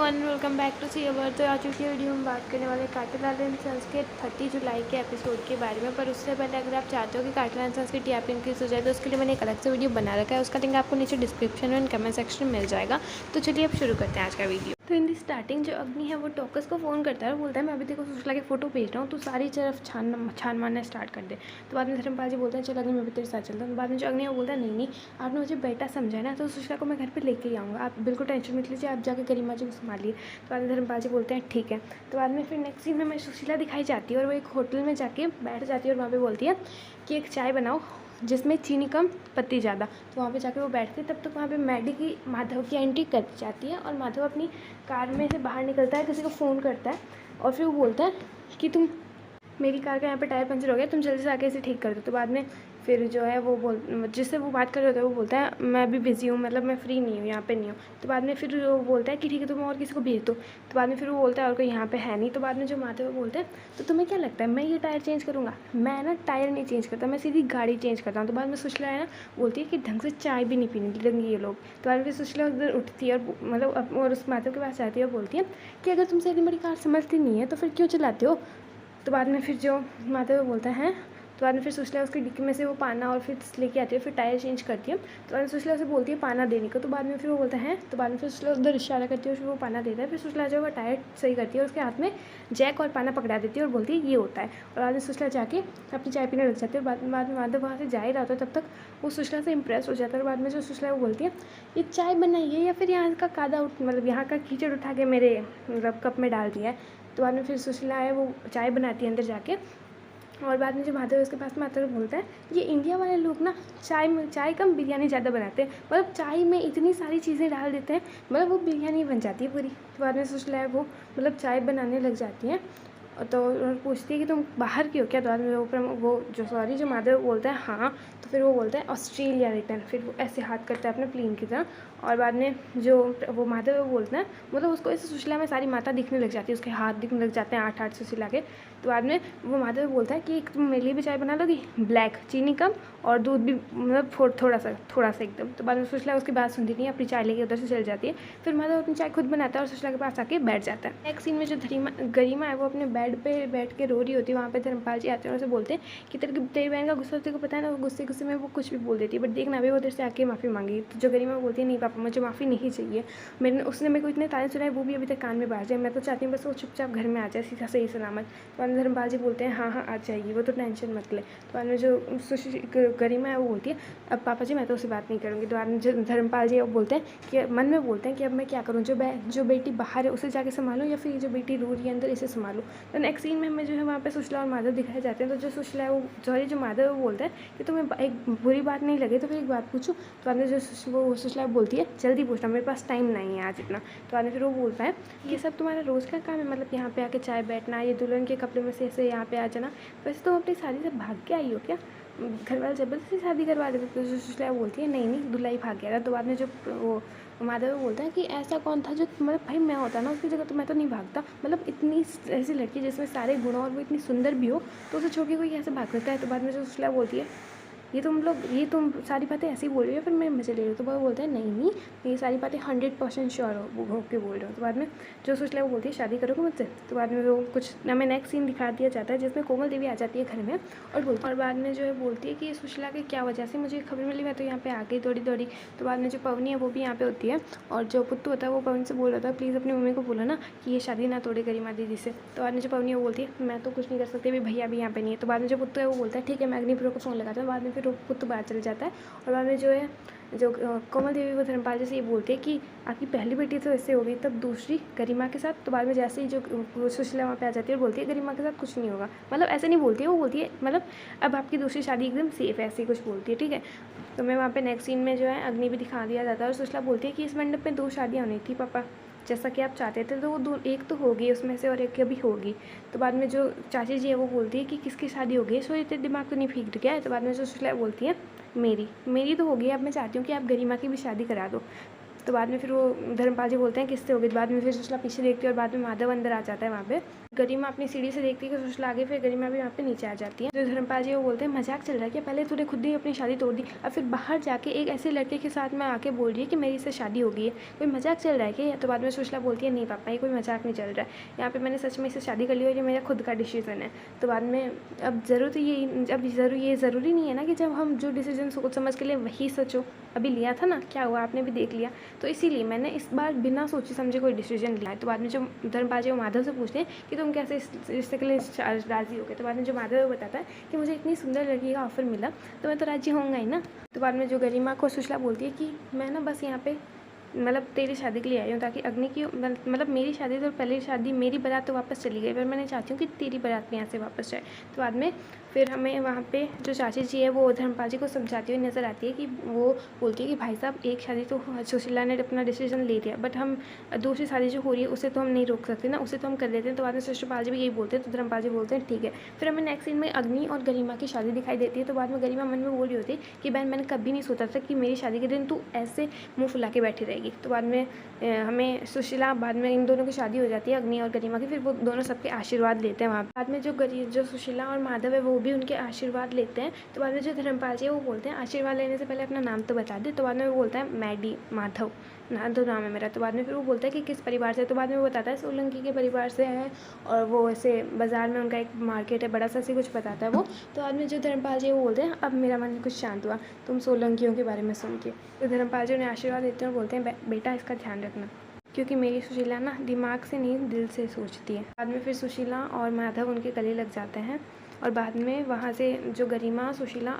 Everyone, welcome back to सी अवर। तो आ चुकी है वीडियो हम बात करने वाले कार्टून एंड सन्स के 30 जुलाई के एपिसोड के बारे में। पर उससे पहले अगर आप चाहते हो कि कार्टून एंड सन्स की टीआरपी इंक्रीज हो जाए तो उसके लिए मैंने एक अलग से वीडियो बना रखा है। उसका लिंक आपको नीचे डिस्क्रिप्शन में कमेंट सेक्शन में मिल जाएगा। तो चलिए अब शुरू करते हैं आज का वीडियो। तो इन दी स्टार्टिंग जो अग्नि है वो टोकस को फ़ोन करता है और बोलता है मैं अभी देखो सुशला के फ़ोटो भेज रहा हूँ, तो सारी तरफ छान मारना स्टार्ट कर दे। तो बाद में धर्मपाल जी बोलते हैं चल अग्नि मैं भी तेरे साथ चलता हूँ। तो बाद में जो अग्नि है वो बोलता है नहीं आपने मुझे बेटा समझा है ना, तो सुशला को मैं घर पर लेके ही आऊँगा, आप बिल्कुल टेंशन मत लीजिए, आप जाके गरिमा जी को संभालिए। तो बाद में धर्मपाल जी बोलते हैं ठीक है। तो बाद में फिर नेक्स्ट सीन में मैं सुशीला दिखाई जाती है और वो एक होटल में जाके बैठ जाती है और वहाँ पे बोलती है कि एक चाय बनाओ जिसमें चीनी कम पत्ती ज़्यादा। तो वहाँ पे जाके वो बैठती है। तब तक वहाँ पे मैडी की माधव की एंट्री कर जाती है और माधव अपनी कार में से बाहर निकलता है, किसी को फ़ोन करता है और फिर वो बोलता है कि तुम मेरी कार का यहाँ पे टायर पंचर हो गया, तुम जल्दी से आके इसे ठीक कर दो। तो बाद में फिर जो है वो जिससे वो बात कर रहे होता है वो बोलता है मैं भी बिज़ी हूँ, मतलब मैं फ्री नहीं हूँ, यहाँ पे नहीं हूँ। तो बाद में फिर वो बोलता है कि ठीक है तुम और किसी को भेज दो। तो बाद में फिर वो बोलता है और कोई यहाँ पे है नहीं। तो बाद में जो माधव बोलते हैं तो तुम्हें क्या लगता है मैं ये टायर चेंज करूँगा? मैं ना टायर नहीं चेंज करता, मैं सीधी गाड़ी चेंज करता हूँ। तो बाद में सुशीला है ना बोलती है कि ढंग से चाय भी नहीं पीने लगेंगे ये लोग। तो बाद में फिर सुशीला उधर उठती है और मतलब और उस माधव के पास जाती है और बोलती है कि अगर तुमसे इतनी बड़ी कार समझती नहीं है तो फिर क्यों चलाते हो? तो बाद में फिर जो माधव बोलता है तो बाद में फिर सुशीला उसकी डिक्की में से वो पाना और फिर लेके आती है, फिर टायर चेंज करती है। तो बाद में सुशीला उसे बोलती है पाना देने को। तो बाद में फिर वो बोलता है, तो बाद में फिर सुशीला उधर इशारा करती है और फिर वो पाना देता है। फिर सुशीला जो है टायर सही करती है और उसके हाथ में जैक और पाना पकड़ा देती है और बोलती है ये होता है। और बाद में सुशीला जाके अपनी चाय पीने लग जाती है। और बाद में माधव वहाँ से जा ही रहा होता है, तब तक वो सुशीला से इंप्रेस हो जाता है। और बाद में जो सुशीला वो बोलती है ये चाय बनाई है या फिर यहाँ का कादा मतलब यहाँ का कीचड़ उठा के मेरे मतलब कप में डाल दिया है। तो बाद में फिर सुशीला है वो चाय बनाती है अंदर जाके। और बाद में जो माधव उसके पास में आता है बोलता है ये इंडिया वाले लोग ना चाय कम बिरयानी ज़्यादा बनाते हैं, मतलब चाय में इतनी सारी चीज़ें डाल देते हैं, मतलब वो बिरयानी बन जाती है पूरी। तो बाद में सुशीला है वो मतलब चाय बनाने लग जाती हैं। तो पूछती है कि तुम बाहर की हो क्या? तो बाद में वो जो माधव बोलता है हाँ। तो फिर वो बोलता है ऑस्ट्रेलिया रिटर्न, फिर वो ऐसे हाथ करता है अपने प्लेन की तरह। और बाद में जो वो माधव वो बोलता है मतलब उसको ऐसे सुशीला में सारी माता दिखने लग जाती है, उसके हाथ दिखने लग जाते हैं 8 सुशीला के। तो बाद में वो माधव बोलता है कि तुम मेरे लिए भी चाय बना लोगी, ब्लैक चीनी कम और दूध भी मतलब थोड़ा सा एकदम। तो बाद में सुशीला उसकी बात सुनती नहीं, अपनी चाय लेके उधर से चल जाती है। फिर माधव अपनी चाय खुद बनाता है और सुशीला के पास आके बैठ जाता है। नेक्स्ट सीन में जो गरिमा है वो अपने बेड पे बैठ के रो रही होती है। वहाँ पे धर्मपाल जी आते हैं और उसे बोलते हैं कि तेरी बहन का गुस्सा तेरे को पता है ना, वो गुस्से में वो कुछ भी बोल देती है, बट देखना अभी वो तेरे से आके माफ़ी मांगी। तो जो गरिमा बोलती है नहीं पापा मुझे माफ़ी नहीं चाहिए, उसने मेरे को इतने ताने सुनाए वो भी अभी तक कान में बाज जाए, मैं तो चाहती हूँ बस वो चुपचाप घर में आ जाए सीधा सही सलामत। तो बाद में धर्मपाल जी बोलते हैं हाँ आ जाएगी वो, तो टेंशन मत ले। तो बाद में जो गरिमा है वो बोलती है अब पापा जी मैं तो उससे बात नहीं करूँगी। तो बाद में जो धर्मपाल जी वो बोलते हैं कि मन में बोलते हैं कि अब मैं क्या करूँ, जो बेटी बाहर है उसे जाके संभालूँ या फिर जो बेटी रो रही है अंदर इसे संभालूँ। तो नेक्स्ट सीन में हमें जो है वहाँ पे सुशीला और माधव दिखाए जाते हैं। तो जो सुशीला है वो जो माधव है वो बोलता है कि तुम्हें एक बुरी बात नहीं लगे तो फिर एक बात पूछूं। तो बाद में जो वो सुशीला बोलती है जल्दी पूछना मेरे पास टाइम नहीं है आज इतना। तो बाद में फिर वो बोलता है ये सब तुम्हारा रोज़ का काम है, मतलब यहाँ पे आके चाय बैठना, ये दुल्हन के कपड़े में से ऐसे यहाँ पे आ जाना, वैसे तुम अपनी शादी से भाग के आई हो क्या? घर वाले जबरदस्ती शादी करवा देते। तो सुशीला बोलती है नहीं दूल्हा ही भाग गया था। तो बाद में जो वो माधव बोलता है कि ऐसा कौन था जो मतलब भाई मैं होता ना उसकी जगह तो मैं तो नहीं भागता, मतलब इतनी ऐसी लड़की जिसमें सारे गुण और वो इतनी सुंदर भी हो तो उसे छोड़ के कोई ऐसे भाग सकता है। तो बाद में जो सुशीला बोलती है ये तुम सारी बातें ऐसे ही बोल रही हो फिर मैं मज़े ले रही हूँ। तो वो बोलते हैं नहीं ये सारी बातें 100% श्योर हो के बोल रहे हो। तो बाद में जो सुशीला वो बोलती है शादी करोगे मुझसे? तो बाद में वो कुछ हमें नेक्स्ट सीन दिखा दिया जाता है जिसमें कोमल देवी आ जाती है घर में और बाद में जो है बोलती है कि सुशीला की क्या वजह से मुझे खबर मिली, मैं तो यहाँ पे आ गई दौड़ी। तो बाद में जो पवनी है वो भी यहाँ पे होती है और जो पुत्तू होता है वो पवनी से बोल रहा था प्लीज़ अपनी मम्मी को बोलो ना कि ये शादी ना तोड़े गरिमा दीदी से। तो बाद में जो पवनी वो बोलती है मैं तो कुछ नहीं कर सकती, अभी भैया भी यहाँ पे नहीं है। तो बाद में जो पुत्तू है वो बोलता है ठीक है मैं अग्निप्रो को फ़ोन लगाता हूँ। बाद में फिर पुत्तू बाहर चल जाता है और बाद में जो है जो कोमल देवी वो धर्मपाल जी से ये बोलते हैं कि आपकी पहली बेटी तो ऐसे हो गई, तब दूसरी गरिमा के साथ। तो बाद में जैसे ही जो सुशीला वहाँ पे आ जाती है और बोलती है गरिमा के साथ कुछ नहीं होगा, मतलब ऐसे नहीं बोलती है, वो बोलती है मतलब अब आपकी दूसरी शादी एकदम सेफ है, ऐसे ही कुछ बोलती है। ठीक है, तो मैं वहाँ पे नेक्स्ट सीन में जो है अग्नि भी दिखा दिया जाता है और सुशीला बोलती है कि इस मंडप में 2 शादियाँ होनी थी पापा जैसा कि आप चाहते थे, तो वो एक तो होगी उसमें से और एक अभी होगी। तो बाद में जो चाची जी है वो बोलती है कि किसकी शादी हो गई, सो इतने दिमाग तो नहीं फिक्र गया है। तो बाद में जो सुशीला बोलती है मेरी तो हो गई, अब मैं चाहती हूँ कि आप गरिमा की भी शादी करा दो। तो बाद में फिर वो धर्मपाल जी बोलते हैं किससे हो गई। बाद में फिर सुशीला पीछे देखती है और बाद में माधव अंदर आ जाता है वहाँ पे। गरिमा अपनी सीढ़ी से देखती है कि सुशीला आगे, फिर गरिमा भी वहाँ पे नीचे आ जाती है। जो धर्मपाल जी वो बोलते हैं मजाक चल रहा है क्या, पहले तूने खुद ही अपनी शादी तोड़ दी, अब फिर बाहर जाके एक ऐसे लड़के के साथ में आके बोल रही है कि मेरी से शादी हो गई है, कोई मजाक चल रहा है क्या। तो बाद में सुशीला बोलती है नहीं पापा, ये कोई मजाक नहीं चल रहा है, यहाँ पे मैंने सच में इससे शादी कर ली और ये मेरा खुद का डिसीजन है। तो बाद में अब ये ज़रूरी नहीं है ना कि जब हम जो डिसीजन सोच समझ के लिए वही सच हो। अभी लिया था ना, क्या हुआ आपने भी देख लिया, तो इसीलिए मैंने इस बार बिना सोचे समझे कोई डिसीजन लिया है। तो बाद में जो धर्मपाल जी वो माधव से पूछते हैं कि तुम कैसे इस रिश्ते के लिए राज़ी हो गए। तो बाद में जो माधव है वो बताता है कि मुझे इतनी सुंदर लड़की का ऑफर मिला तो मैं तो राज़ी होऊंगा ही ना। तो बाद में जो गरिमा को सुशीला बोलती है कि मैं ना बस यहाँ पे मतलब तेरी शादी के लिए आई हूँ, ताकि अग्नि की मतलब मेरी शादी तो पहले शादी, मेरी बारात तो वापस चली गई, पर मैंने चाहती हूँ कि तेरी बारात भी यहाँ से वापस जाए। तो बाद में फिर हमें वहाँ पे जो चाची जी है वो धर्मपाल जी को समझाती हुई नज़र आती है कि वो बोलती है कि भाई साहब एक शादी तो सुशीला ने अपना डिसीजन ले लिया, बट हम दूसरी शादी जो हो रही है उसे तो हम नहीं रोक सकते ना, उसे तो हम कर लेते हैं। तो बाद में शिशुपाल जी भी यही बोलते हैं, तो धर्मपाल जी बोलते हैं ठीक है। फिर हमें नेक्स्ट सीन में अग्नि और गरिमा की शादी दिखाई देती है। तो बाद में गरिमा मन में बोल रही होती है कि बहन मैंने कभी नहीं सोचा था कि मेरी शादी के दिन तू ऐसे मुँह फुला के बैठी रहेगी। तो बाद में हमें सुशीला, बाद में इन दोनों की शादी हो जाती है अग्नि और गरिमा की। फिर वो दोनों सबके आशीर्वाद लेते हैं वहाँ। बाद में जो सुशीला और माधव है वो भी उनके आशीर्वाद लेते हैं। तो बाद में जो धर्मपाल जी है वो बोलते हैं आशीर्वाद लेने से पहले अपना नाम तो बता दे। तो बाद में वो बोलता है मैडी माधव नाम है मेरा। तो बाद में फिर वो बोलता है कि किस परिवार से। तो बाद में वो बताता है सोलंकी के परिवार से है, और वो ऐसे बाजार में उनका एक मार्केट है बड़ा सा, ऐसे कुछ बताता है वो। तो बाद में जो धर्मपाल जी वो बोलते हैं अब मेरा मन कुछ शांत हुआ तुम सोलंकियों के बारे में सुन के। तो धर्मपाल जी उन्हें आशीर्वाद देते हैं और बोलते हैं बेटा इसका ध्यान रखना, क्योंकि मेरी सुशीला ना दिमाग से नहीं दिल से सोचती है। बाद में फिर सुशीला और माधव उनके गले लग जाते हैं, और बाद में वहाँ से जो गरिमा सुशीला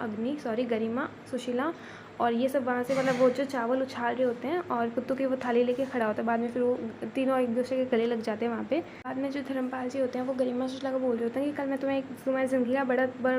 और ये सब वहाँ से मतलब वो जो चावल उछाल रहे होते हैं और कुत्तों की वो थाली लेके खड़ा होता है। बाद में फिर वो तीनों एक दूसरे के गले लग जाते हैं वहाँ पे। बाद में जो धर्मपाल जी होते हैं वो गरिमा सुशीला को बोल रहे होते हैं कि कल मैं तुम्हारी ज़िंदगी का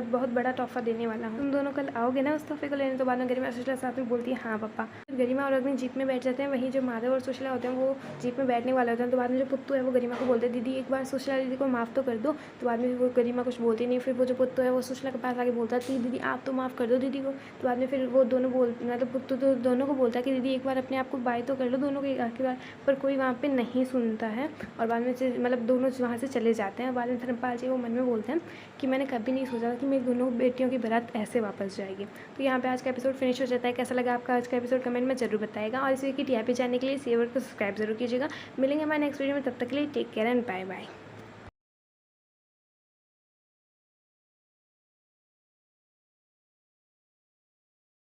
बहुत बड़ा तोहफा देने वाला हूँ, तुम दोनों कल आओगे ना उस तोहफे को लेने। तो बाद में गरिमा सुशीला साथ में बोलती है हाँ पापा। गरिमा और अग्नि जीप में बैठ जाते हैं, वहीं जो माधव और सुशीला होते हैं वो जीप में बैठने वाले होते हैं। तो बाद में जो पुत्तू है वो गरिमा को बोलते हैं दीदी एक बार सुशीला दीदी को माफ़ तो कर दो। तो बाद में वो गरिमा कुछ बोलती नहीं। फिर वो जो पुत्तू है वो सुशीला के पास आके बोलता है दीदी आप तो माफ़ कर दो दीदी को। तो बाद में फिर वो दोनों मतलब पुत्तू तो दोनों को बोलता है कि दीदी एक बार अपने आप को बाय तो कर लो दोनों के आखिर बार, पर कोई वहाँ पे नहीं सुनता है। और बाद में मतलब दोनों वहाँ से चले जाते हैं। बाद में धर्मपाल जी वो मन में बोलते हैं कि मैंने कभी नहीं सोचा था कि मेरी दोनों बेटियों की बारात ऐसे वापस जाएगी। तो यहाँ पे आज का एपिसोड फिनिश हो जाता है। कैसा लगा आपका आज का एपिसोड कमेंट में जरूर बताएगा, और इसी की टीआरपी जानने के लिए शेयर को सब्सक्राइब जरूर कीजिएगा। मिलेंगे हमारे नेक्स्ट वीडियो में, तब तक के लिए take care and bye bye.